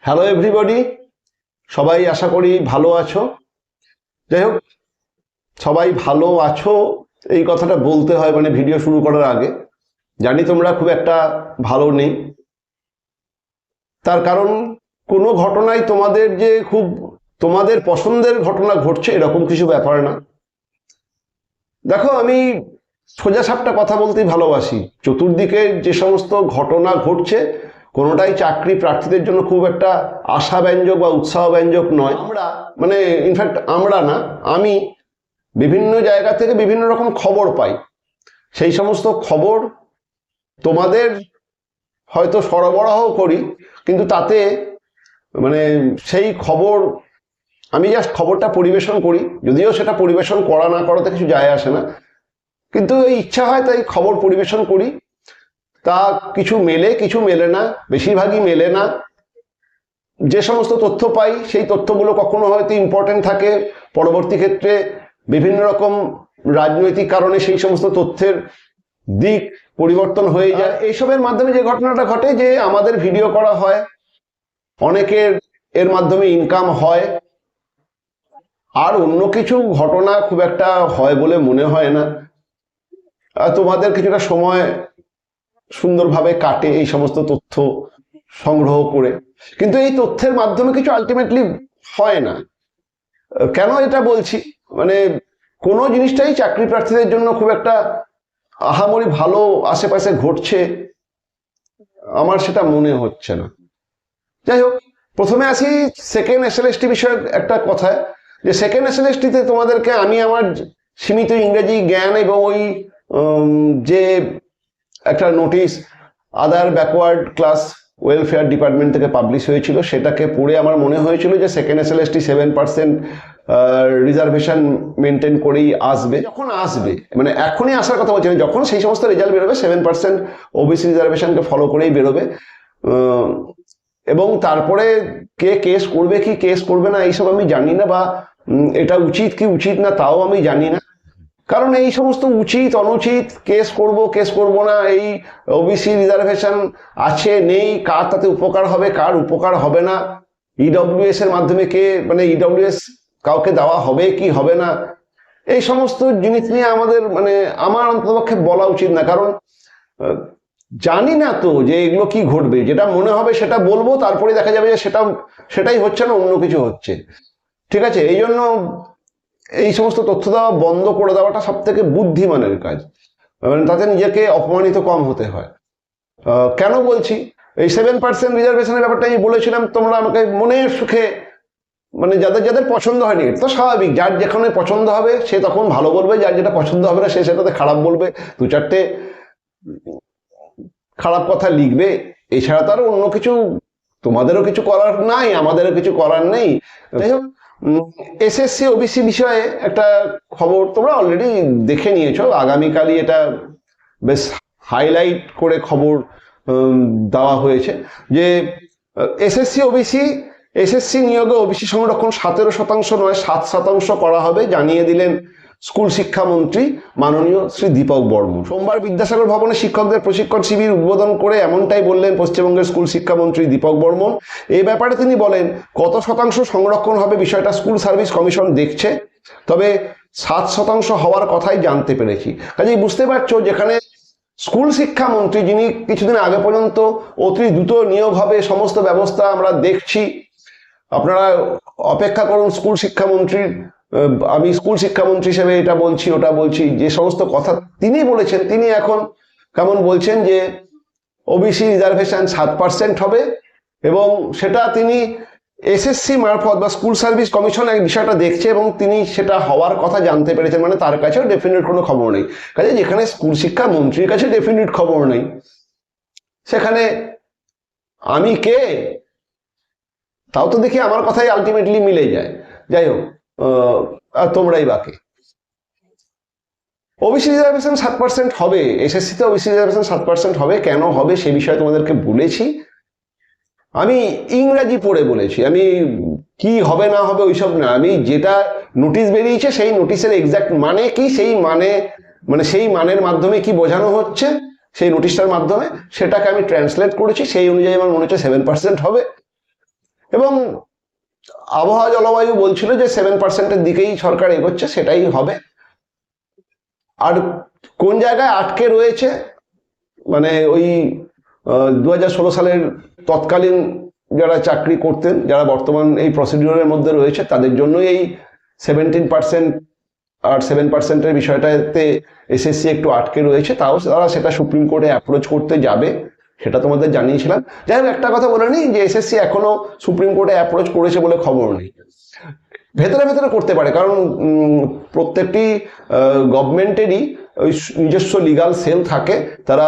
Hello everybody, সবাই আশা করি ভালো আছো। যাই হোক, সবাই ভালো আছো এই কথাটা বলতে হয় মানে ভিডিও শুরু করার আগে। জানি তোমরা খুব একটা ভালো নেই, তার কারণ কোনো ঘটনাই তোমাদের যে খুব তোমাদের পছন্দের ঘটনা ঘটছে এরকম কিছু ব্যাপার না। দেখো, আমি সোজা সাপটা কথা বলতেই ভালোবাসি। চতুর্দিকে যে সমস্ত ঘটনা ঘটছে কোনোটাই চাকরি প্রার্থীদের জন্য খুব একটা আশাব্যঞ্জক বা উৎসাহব্যঞ্জক নয়। আমরা মানে ইনফ্যাক্ট আমরা না, আমি বিভিন্ন জায়গা থেকে বিভিন্ন রকম খবর পাই। সেই সমস্ত খবর তোমাদের হয়তো সরবরাহ করি, কিন্তু তাতে মানে সেই খবর আমি জাস্ট খবরটা পরিবেশন করি, যদিও সেটা পরিবেশন করা না করাতে কিছু যায় আসে না, কিন্তু এই ইচ্ছা হয় তাই খবর পরিবেশন করি। তা কিছু মেলে কিছু মেলে না, বেশিরভাগই মেলে না। যে সমস্ত তথ্য পাই সেই তথ্যগুলো কখনো হয়তো ইম্পর্টেন্ট থাকে, পরবর্তী ক্ষেত্রে বিভিন্ন রকম রাজনৈতিক কারণে সেই সমস্ত তথ্যের দিক পরিবর্তন হয়ে যায়। এইসবের মাধ্যমে যে ঘটনাটা ঘটে যে আমাদের ভিডিও করা হয়, অনেকের এর মাধ্যমে ইনকাম হয়, আর অন্য কিছু ঘটনা খুব একটা হয় বলে মনে হয় না। তোমাদের কিছুটা সময় সুন্দরভাবে কাটে এই সমস্ত তথ্য সংগ্রহ করে, কিন্তু এই তথ্যের মাধ্যমে কিছু আলটিমেটলি হয় না। কেন এটা বলছি, মানে কোনো জিনিসটাই চাকরি প্রার্থীদের জন্য খুব একটা আহামরি ভালো আশেপাশে ঘটছে আমার সেটা মনে হচ্ছে না। যাই হোক, প্রথমে আসি সেকেন্ড এসএলএসটি বিষয়ে একটা কথায়, যে সেকেন্ড এসএলএসটিতে তোমাদেরকে আমি আমার সীমিত ইংরেজি জ্ঞান এবং ওই যে একটা নোটিশ আদার ব্যাকওয়ার্ড ক্লাস ওয়েলফেয়ার ডিপার্টমেন্ট থেকে পাবলিশ হয়েছিল সেটাকে পড়ে আমার মনে হয়েছিল যে সেকেন্ড এসএলএসটি 7% রিজার্ভেশন মেনটেন করেই আসবে। যখন আসবে মানে এখনই আসার কথা বলছি না, যখন সেই সমস্ত রেজাল্ট বেরোবে 7% ওবিসি রিজার্ভেশনকে ফলো করেই বেরোবে। এবং তারপরে কে কেস করবে কি কেস করবে না এইসব আমি জানি না, বা এটা উচিত কি উচিত না তাও আমি জানি না। কারণ এই সমস্ত উচিত অনুচিত, কেস করব না, এই ওবিসি রিজার্ভেশন আছে নেই, কার তাতে উপকার হবে কার উপকার হবে না, ইডব্লিউএস এর মাধ্যমে কে মানে ইডব্লিউএস কাউকে দেওয়া হবে কি হবে না, এই সমস্ত জিনিস নিয়ে আমাদের মানে আমার অন্ততপক্ষে বলা উচিত না। কারণ জানি না তো যে এগুলো কি ঘটবে, যেটা মনে হবে সেটা বলবো, তারপরে দেখা যাবে যে সেটাই হচ্ছে না, অন্য কিছু হচ্ছে। ঠিক আছে, এই জন্য এই সমস্ত তথ্য দেওয়া বন্ধ করে দেওয়াটা সব থেকে বুদ্ধিমানের কাজ, মানে তাতে নিজেকে অপমানিত কম হতে হয়। কেন বলছি, এই 7% রিজার্ভেশনের ব্যাপারটা আমি বলেছিলাম, তোমরা আমাকে মনের সুখে মানে যাদের যাদের পছন্দ হয়নি, তো স্বাভাবিক, যার যেখানে পছন্দ হবে সে তখন ভালো বলবে, যার যেটা পছন্দ হবে না সে সেটাতে খারাপ বলবে, দু চারটে খারাপ কথা লিখবে। এছাড়া তো আর অন্য কিছু তোমাদেরও কিছু করার নাই, আমাদেরও কিছু করার নেই। যাই হোক, এসএসসি ওবিসি বিষয়ে একটা খবর তোমরা অলরেডি দেখে নিয়েছো, আগামীকালই এটা বেশ হাইলাইট করে খবর দেওয়া হয়েছে যে এসএসসি নিয়োগে ওবিসি সংরক্ষণ 17% নয় 7% করা হবে, জানিয়ে দিলেন স্কুল শিক্ষামন্ত্রী মাননীয় শ্রী দীপক বর্মন। সোমবার বিদ্যাসাগর ভবনে শিক্ষকদের প্রশিক্ষণ শিবির উদ্বোধন করে এমনটাই বললেন পশ্চিমবঙ্গের স্কুল শিক্ষামন্ত্রী দীপক বর্মন। এই ব্যাপারে তিনি বলেন, কত শতাংশ সংরক্ষণ হবে বিষয়টা স্কুল সার্ভিস কমিশন দেখছে, তবে 7% হওয়ার কথাই জানতে পেরেছি। কাজেই বুঝতে পারছো, যেখানে স্কুল শিক্ষামন্ত্রী যিনি কিছুদিন আগে পর্যন্ত অতি দ্রুত নিয়োগ হবে সমস্ত ব্যবস্থা আমরা দেখছি, আপনারা অপেক্ষা করুন স্কুল শিক্ষামন্ত্রীর, আমি স্কুল শিক্ষামন্ত্রী হিসেবে এটা বলছি ওটা বলছি, যে সমস্ত কথা তিনি বলেছেন, তিনি এখন কেমন বলছেন যে ওবিসি রিজার্ভেশন 7% হবে, এবং সেটা তিনি এসএসসি মারফত বা স্কুল সার্ভিস কমিশন এই বিষয়টা দেখছে এবং তিনি সেটা হওয়ার কথা জানতে পেরেছেন, মানে তার কাছেও ডেফিনিট কোনো খবর নেই। কাজে যেখানে স্কুল শিক্ষা মন্ত্রীর কাছে ডেফিনিট খবর নেই, সেখানে আমি কে? তাও তো দেখি আমার কথাই আলটিমেটলি মিলে যায়। যাই হোক, তোমরাই বাকি। ওবিসি রিজার্ভেশন 7% হবে, এসএসসিতে ওবিসি রিজার্ভেশন 7% হবে, কেন হবে সে বিষয়ে তোমাদেরকে বলেছি। আমি ইংরাজি পড়ে বলেছি, আমি কি হবে না হবে ওইসব না, আমি যেটা নোটিশ বেরিয়েছে সেই নোটিশের এক্সাক্ট মানে কি, সেই মানে সেই মানের মাধ্যমে কি বোঝানো হচ্ছে সেই নোটিশটার মাধ্যমে, সেটাকে আমি ট্রান্সলেট করেছি, সেই অনুযায়ী আমার মনে হচ্ছে 7% হবে। এবং আবহাওয়া জলবায়ু বলছিল যে 7%-এর দিকেই সরকার এগোচ্ছে, সেটাই হবে। আর কোন জায়গায় আটকে রয়েছে, মানে ওই 2016 সালের তৎকালীন যারা চাকরি করতেন, যারা বর্তমান এই প্রসিডিউরের মধ্যে রয়েছে, তাদের জন্যই এই 17% আর 7%-এর বিষয়টাতে এসএসসি একটু আটকে রয়েছে। তাও তারা সেটা সুপ্রিম কোর্টে অ্যাপ্রোচ করতে যাবে, সেটা তোমাদের জানিয়েছিলাম। যাই হোক, একটা কথা বলে নিই যে এসএসসি এখনো সুপ্রিম কোর্টে অ্যাপ্রোচ করেছে বলে খবর নেই। ভেতরে ভেতরে করতে পারে, কারণ প্রত্যেকটি গভর্নমেন্টেরই ওই নিজস্ব লিগাল সেল থাকে, তারা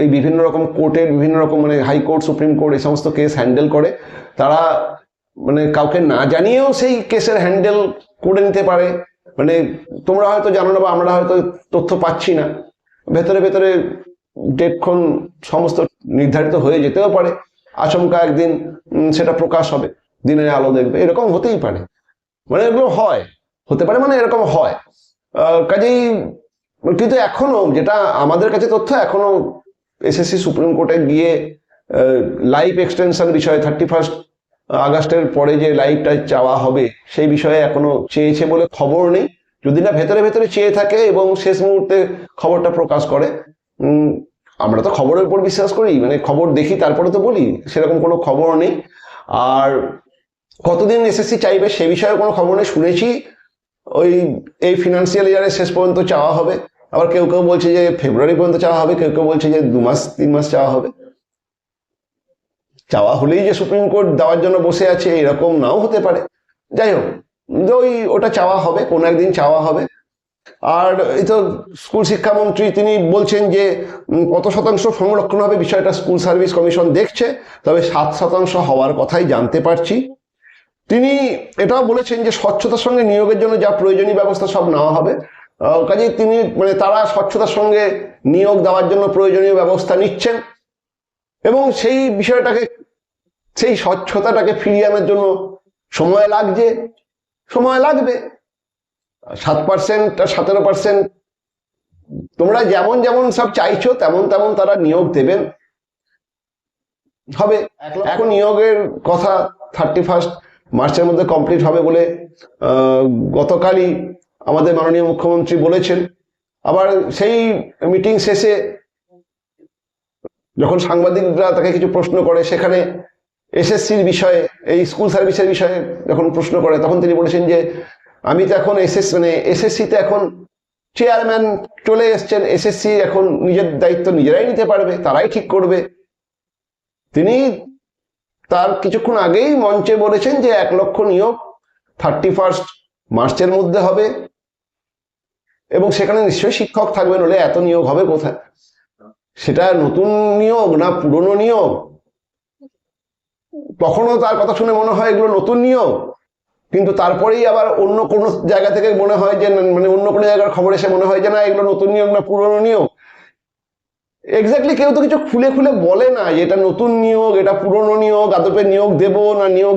এই বিভিন্ন রকম কোর্টের বিভিন্ন রকম মানে হাইকোর্ট, সুপ্রিম কোর্ট এই সমস্ত কেস হ্যান্ডেল করে। তারা মানে কাউকে না জানিয়েও সেই কেসের হ্যান্ডেল করে নিতে পারে। মানে তোমরা হয়তো জানো না বা আমরা হয়তো তথ্য পাচ্ছি না, ভেতরে ভেতরে ডেটক্ষণ সমস্ত নির্ধারিত হয়ে যেতেও পারে। আচমকা একদিন সেটা প্রকাশ হবে, দিনের আলো দেখবে, এরকম হতেই পারে। মানে এগুলো হয়, হতে পারে, মানে এরকম হয়। কাজেই কিন্তু এখনো যেটা আমাদের কাছে তথ্য, এখনো এসএসসি সুপ্রিম কোর্টে গিয়ে লাইফ এক্সটেনশন বিষয়ে 31 আগস্টের পরে যে লাইফটা চাওয়া হবে সেই বিষয়ে এখনো চেয়েছে বলে খবর নেই। যদি না ভেতরে ভেতরে চেয়ে থাকে এবং শেষ মুহূর্তে খবরটা প্রকাশ করে, আমরা তো খবরের উপর বিশ্বাস করি, মানে খবর দেখি তারপরে তো বলি, সেরকম কোনো খবর নেই। আর কতদিন এসএসসি চাইবে সে বিষয়ে কোনো খবর নেই। শুনেছি ওই এই ফিনান্সিয়াল ইয়ারের শেষ পর্যন্ত চাওয়া হবে, আবার কেউ কেউ বলছে যে ফেব্রুয়ারি পর্যন্ত চাওয়া হবে, কেউ কেউ বলছে যে 2 মাস 3 মাস চাওয়া হবে। চাওয়া হলেই যে সুপ্রিম কোর্ট দেওয়ার জন্য বসে আছে এরকম নাও হতে পারে। যাই হোক, ওটা চাওয়া হবে, কোনো একদিন চাওয়া হবে। আর এই তো স্কুল শিক্ষামন্ত্রী তিনি বলছেন যে কত শতাংশ সংরক্ষণ হবে বিষয়টা স্কুল সার্ভিস কমিশন দেখছে, তবে 7% হওয়ার কথাই জানতে পারছি। তিনি এটাও বলেছেন যে স্বচ্ছতার সঙ্গে নিয়োগের জন্য যা প্রয়োজনীয় ব্যবস্থা সব নেওয়া হবে। কাজেই তিনি মানে তারা স্বচ্ছতার সঙ্গে নিয়োগ দেওয়ার জন্য প্রয়োজনীয় ব্যবস্থা নিচ্ছেন এবং সেই বিষয়টাকে, সেই স্বচ্ছতাটাকে ফিরিয়ে আনার জন্য সময় লাগবে। 7% আর 17%, তোমরা যেমন যেমন সব চাইছো তেমন তেমন তারা নিয়োগ দেবেন, হবে। এখন নিয়োগের কথা 31 মার্চের মধ্যে কমপ্লিট হবে বলে গতকালই আমাদের মাননীয় মুখ্যমন্ত্রী বলেছেন। আবার সেই মিটিং শেষে যখন সাংবাদিকরা তাকে কিছু প্রশ্ন করে, সেখানে এসএসসির বিষয়ে, এই স্কুল সার্ভিসের বিষয়ে যখন প্রশ্ন করে, তখন তিনি বলেছেন যে আমি তো এখন এসএসসিতে এখন চেয়ারম্যান চলে এসছেন, এসএসসি এখন নিজের দায়িত্ব নিজেরাই নিতে পারবে, তারাই ঠিক করবে। তিনি তার কিছুক্ষণ আগেই মঞ্চে বলেছেন যে 1 লক্ষ নিয়োগ 31 মার্চের মধ্যে হবে এবং সেখানে নিশ্চয়ই শিক্ষক থাকবেন, হলে এত নিয়োগ হবে কোথায়? সেটা নতুন নিয়োগ না পুরনো নিয়োগ? তখনও তার কথা শুনে মনে হয় এগুলো নতুন নিয়োগ, কিন্তু তারপরেই আবার অন্য কোনো জায়গা থেকে মনে হয় যে, মানে অন্য কোনো জায়গার খবর এসে মনে হয় যে না, এগুলো নতুন নিয়োগ না পুরনো নিয়োগ। এক্স্যাক্টলি কেউ তো কিছু খুলে খুলে বলে না যে এটা নতুন নিয়োগ, এটা পুরনো নিয়োগ, আদপে নিয়োগ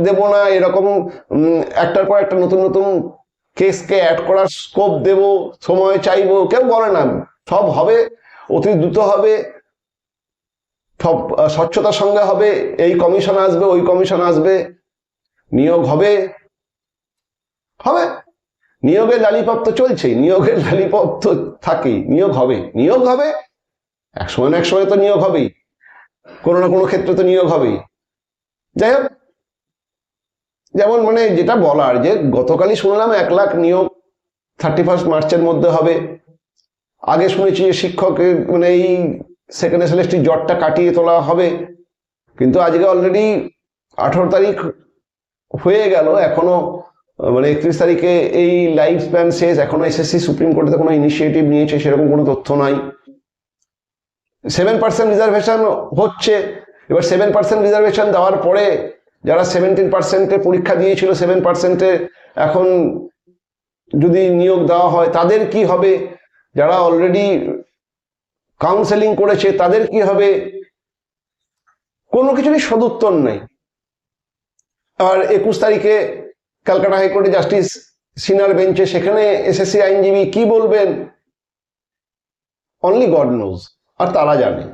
দেব না, এরকম একটার পর একটা নতুন নতুন কেসকে অ্যাড করার স্কোপ দেব, সময় চাইবো, কেউ বলে না। সব হবে, অতি দ্রুত হবে, সব স্বচ্ছতার সঙ্গে হবে, এই কমিশন আসবে, ওই কমিশন আসবে, নিয়োগ হবে। নিয়োগের লালিপপ তো চলছেই, নিয়োগের লালিপপ তো থাকেই, নিয়োগ হবে, এক সময় না এক সময় তো নিয়োগ হবেই, কোনো না কোনো ক্ষেত্রে তো নিয়োগ হবেই। যাই হোক, যেমন মানে যেটা বলার, যে গতকালই শুনলাম 1 লাখ নিয়োগ 31 মার্চের মধ্যে হবে। আগে শুনেছি যে শিক্ষকের মানে এই সেকেন্ড এসএলএসটি জটটা কাটিয়ে তোলা হবে, কিন্তু আজকে অলরেডি 18 তারিখ হয়ে গেল, এখনো মানে 31 তারিখে এই লাইফ স্প্যান শেষ, এখনো এসএসসি সুপ্রিম কোর্টে কোনো ইনিশিয়েটিভ নিয়েছে সেরকম কোনো তথ্য নাই। 7% রিজার্ভেশন হচ্ছে, এবার 7% রিজার্ভেশন দেওয়ার পরে যারা 17%-এ পরীক্ষা দিয়েছিল, 7%-এ এখন যদি নিয়োগ দেওয়া হয় তাদের কি হবে? যারা অলরেডি কাউন্সেলিং করেছে তাদের কি হবে? কোনো কিছুরই সদুত্তর নেই। আর 21 তারিখে ক্যালকাটা হাইকোর্টে জাস্টিস সিনার বেঞ্চে, সেখানে এসএসসি আইনজীবী কি বলবেন, অনলি গড নোজ, আর তারা জানে।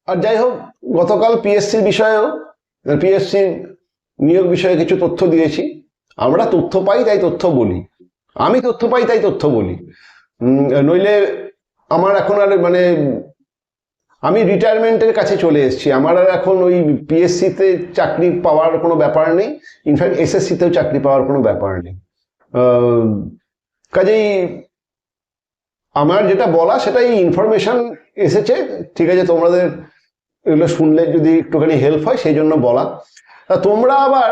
আর যাই হোক, গতকাল পিএসসির বিষয়েও, পিএসসির নিয়োগ বিষয়ে কিছু তথ্য দিয়েছি। আমরা তথ্য পাই তাই তথ্য বলি, আমি তথ্য পাই তাই তথ্য বলি। নইলে আমার এখন আর মানে আমি রিটায়ারমেন্টের কাছে চলে এসেছি, আমার আর এখন ওই পিএসসিতে চাকরি পাওয়ার কোনো ব্যাপার নেই, ইনফ্যাক্ট এসএসসিতেও চাকরি পাওয়ার কোনো ব্যাপার নেই। কাজেই আমার যেটা বলা সেটাই ইনফরমেশন এসেছে, ঠিক আছে, তোমাদের এগুলো শুনলে যদি একটুখানি হেল্প হয় সেই জন্য বলা। তোমরা আবার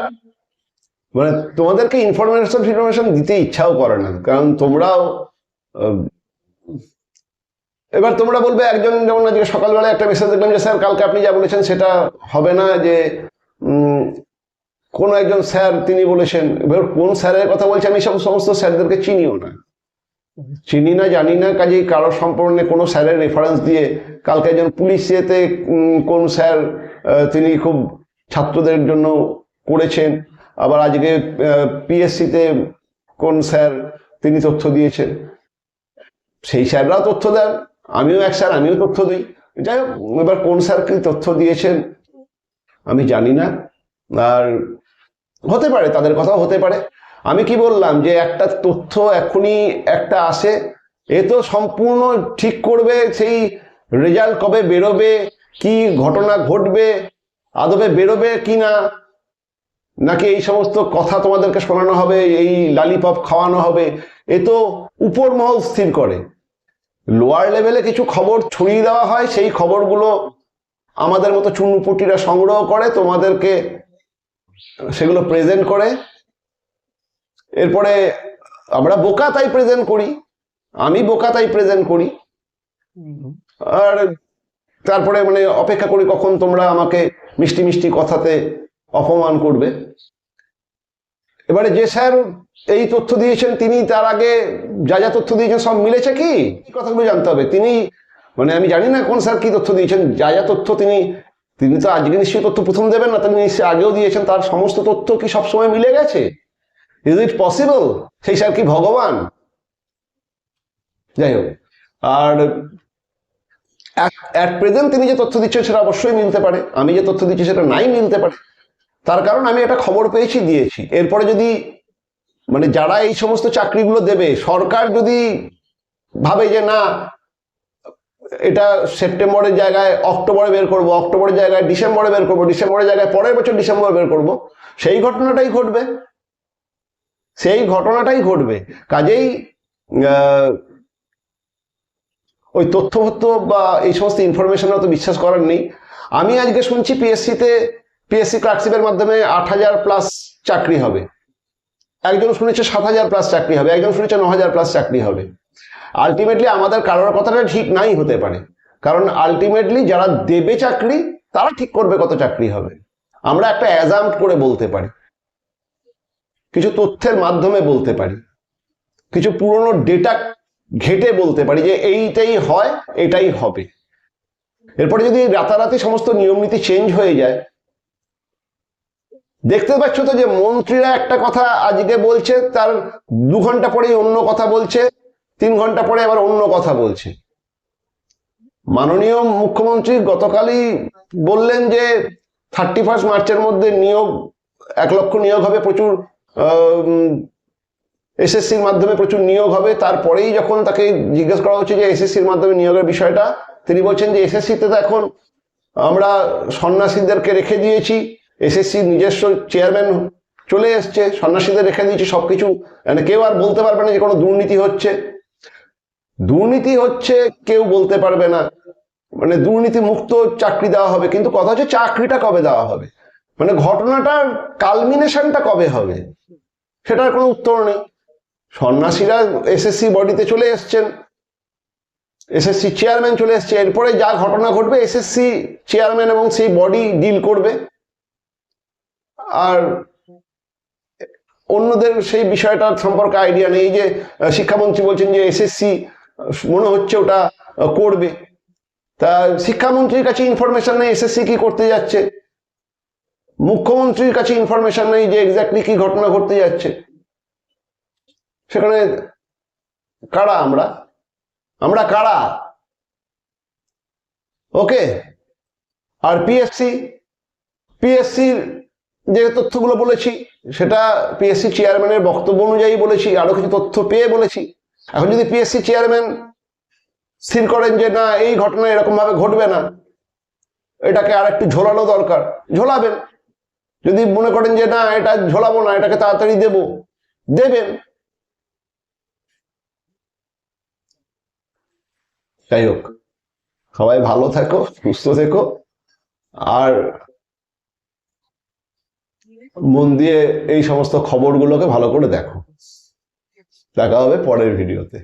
মানে তোমাদেরকে ইনফরমেশন দিতে ইচ্ছাও করে না, কারণ তোমরাও এবার তোমরা বলবে, একজন যেমন আজকে সকালবেলায় একটা মেসেজ দেখলাম যে স্যার কালকে আপনি যা বলেছেন সেটা হবে না, যে কোন একজন স্যার তিনি বলেছেন। এবার কোন স্যারের কথা বলছে আমি সমস্ত স্যারদেরকে চিনিও না, চিনি না, জানি না, কাজেই কারোর সম্পর্কে কোনো স্যারের রেফারেন্স দিয়ে কালকে একজন পুলিশেতে কোন স্যার তিনি খুব ছাত্রদের জন্য করেছেন, আবার আজকে পিএসসিতে কোন স্যার তিনি তথ্য দিয়েছেন, সেই স্যাররাও তথ্য দেন, আমিও এক স্যার, আমিও তথ্য দিই। যাই হোক, এবার কোন স্যার কি তথ্য দিয়েছেন আমি জানি না, আর হতে পারে তাদের কথাও হতে পারে। আমি কি বললাম যে একটা তথ্য এখনই একটা আসে, এ তো সম্পূর্ণ ঠিক করবে সেই রেজাল্ট কবে বেরোবে, কি ঘটনা ঘটবে, আদবে বেরোবে কি না, নাকি এই সমস্ত কথা তোমাদেরকে শোনানো হবে, এই লালিপপ খাওয়ানো হবে, এ তো উপর মহল স্থির করে। লোয়ার লেভেলে কিছু খবর ছড়িয়ে দেওয়া হয়, সেই খবরগুলো আমাদের মতো চুনুপুটিরা সংগ্রহ করে, তোমাদেরকে সেগুলো প্রেজেন্ট করে, এরপরে আমরা বোকা তাই প্রেজেন্ট করি, আমি বোকা তাই প্রেজেন্ট করি, আর তারপরে মানে অপেক্ষা করি কখন তোমরা আমাকে মিষ্টি মিষ্টি কথাতে অপমান করবে। এবারে যে স্যার এই তথ্য দিয়েছেন তিনি তার আগে যা যা তথ্য দিয়েছেন সব মিলেছে কি কথাগুলো জানতে হবে। তিনি মানে আমি জানি না কোন স্যার কি তথ্য দিয়েছেন, যা যা তথ্য তিনি তো আজকে নিশ্চয়ই তথ্য প্রথম দেবেন না, তিনি নিশ্চয়ই আগেও দিয়েছেন, তার সমস্ত তথ্য কি সবসময় মিলে গেছে? Is it possible? সেই স্যার কি ভগবান? যাই হোক, আর অ্যাট প্রেজেন্ট তিনি যে তথ্য দিচ্ছেন সেটা অবশ্যই মিলতে পারে, আমি যে তথ্য দিচ্ছি সেটা নাই মিলতে পারে, তার কারণ আমি একটা খবর পেয়েছি দিয়েছি। এরপরে যদি মানে যারা এই সমস্ত চাকরিগুলো দেবে, সরকার যদি ভাবে যে না এটা সেপ্টেম্বরের জায়গায় অক্টোবরে বের করব, অক্টোবরের জায়গায় ডিসেম্বরে বের করব, ডিসেম্বরের জায়গায় পরের বছর ডিসেম্বরে বের করব, সেই ঘটনাটাই ঘটবে, সেই ঘটনাটাই ঘটবে। কাজেই ওই তথ্যপত্র বা এই সমস্ত ইনফরমেশন তো বিশ্বাস করার নেই। আমি আজকে শুনছি পিএসসি ক্লার্কশিপের মাধ্যমে 8,000+ চাকরি হবে, একজন শুনেছে 7,000+ চাকরি হবে, একজন শুনেছে 9,000+ চাকরি হবে। আলটিমেটলি আমাদের কারোর কথাটা ঠিক নাই হতে পারে, কারণ আলটিমেটলি যারা দেবে চাকরি তারা ঠিক করবে কত চাকরি হবে। আমরা একটা অ্যাজাম্প করে বলতে পারি, কিছু তথ্যের মাধ্যমে বলতে পারি, কিছু পুরনো ডেটা ঘেটে বলতে পারি যে এইটাই হয়, এটাই হবে। এরপরে যদি রাতারাতি সমস্ত নিয়ম নীতি চেঞ্জ হয়ে যায়, দেখতে পাচ্ছ তো যে মন্ত্রীরা একটা কথা আজকে বলছে, তার 2 ঘন্টা পরেই অন্য কথা বলছে, 3 ঘন্টা পরে আবার অন্য কথা বলছে। মাননীয় মুখ্যমন্ত্রী গতকালই বললেন যে 31 মার্চের মধ্যে নিয়োগ 1 লক্ষ নিয়োগ হবে, প্রচুর এসএসসির মাধ্যমে প্রচুর নিয়োগ হবে। তারপরেই যখন তাকে জিজ্ঞেস করা হচ্ছে যে এসএসসির মাধ্যমে নিয়োগের বিষয়টা, তিনি বলছেন যে এসএসসিতে তো এখন আমরা সন্ন্যাসীদেরকে রেখে দিয়েছি, এসএসসি নিজস্ব চেয়ারম্যান চলে এসছে, সন্ন্যাসীদের রেখে দিয়েছি, সবকিছু মানে কেউ আর বলতে পারবে না যে কোনো দুর্নীতি হচ্ছে। দুর্নীতি হচ্ছে কেউ বলতে পারবে না, মানে দুর্নীতি মুক্ত চাকরি দেওয়া হবে, কিন্তু কথা হচ্ছে চাকরিটা কবে দেওয়া হবে, মানে ঘটনাটার কালমিনেশনটা কবে হবে সেটার কোনো উত্তর নেই। সন্ন্যাসীরা এসএসসি বডিতে চলে এসছেন, এসএসসি চেয়ারম্যান চলে এসছে, এরপরে যা ঘটনা ঘটবে এসএসসি চেয়ারম্যান এবং সেই বডি ডিল করবে, আর অন্যদের সেই বিষয়টার সম্পর্কে আইডিয়া নেই। যে শিক্ষামন্ত্রী বলছেন যে এসএসসি মনে হচ্ছে ওটা করবে, তা শিক্ষামন্ত্রীর কাছে ইনফরমেশন নেই এসএসসি কি করতে যাচ্ছে, মুখ্যমন্ত্রীর কাছে ইনফরমেশন নেই যে এক্স্যাক্টলি কি ঘটনা ঘটতে যাচ্ছে। সেখানে কারা আমরা কারা? ওকে। আর পিএসসির যে তথ্যগুলো বলেছি সেটা পিএসসি চেয়ারম্যানের বক্তব্য অনুযায়ী বলেছি, আরো কিছু তথ্য পেয়ে বলেছি। এখন যদি পিএসসি চেয়ারম্যান স্থির করেন যে না, এই ঘটনা এরকম ভাবে ঘটবে না, এটাকে আর একটু ঝোলানো দরকার, ঝোলাবেন। যদি মনে করেন যে না, এটা ঝোলাবো না, এটাকে তাড়াতাড়ি দেবেন। যাই হোক, সবাই ভালো থেকো, সুস্থ থেকো, আর মন দিয়ে এই সমস্ত খবরগুলোকে ভালো করে দেখো। দেখা হবে পরের ভিডিওতে।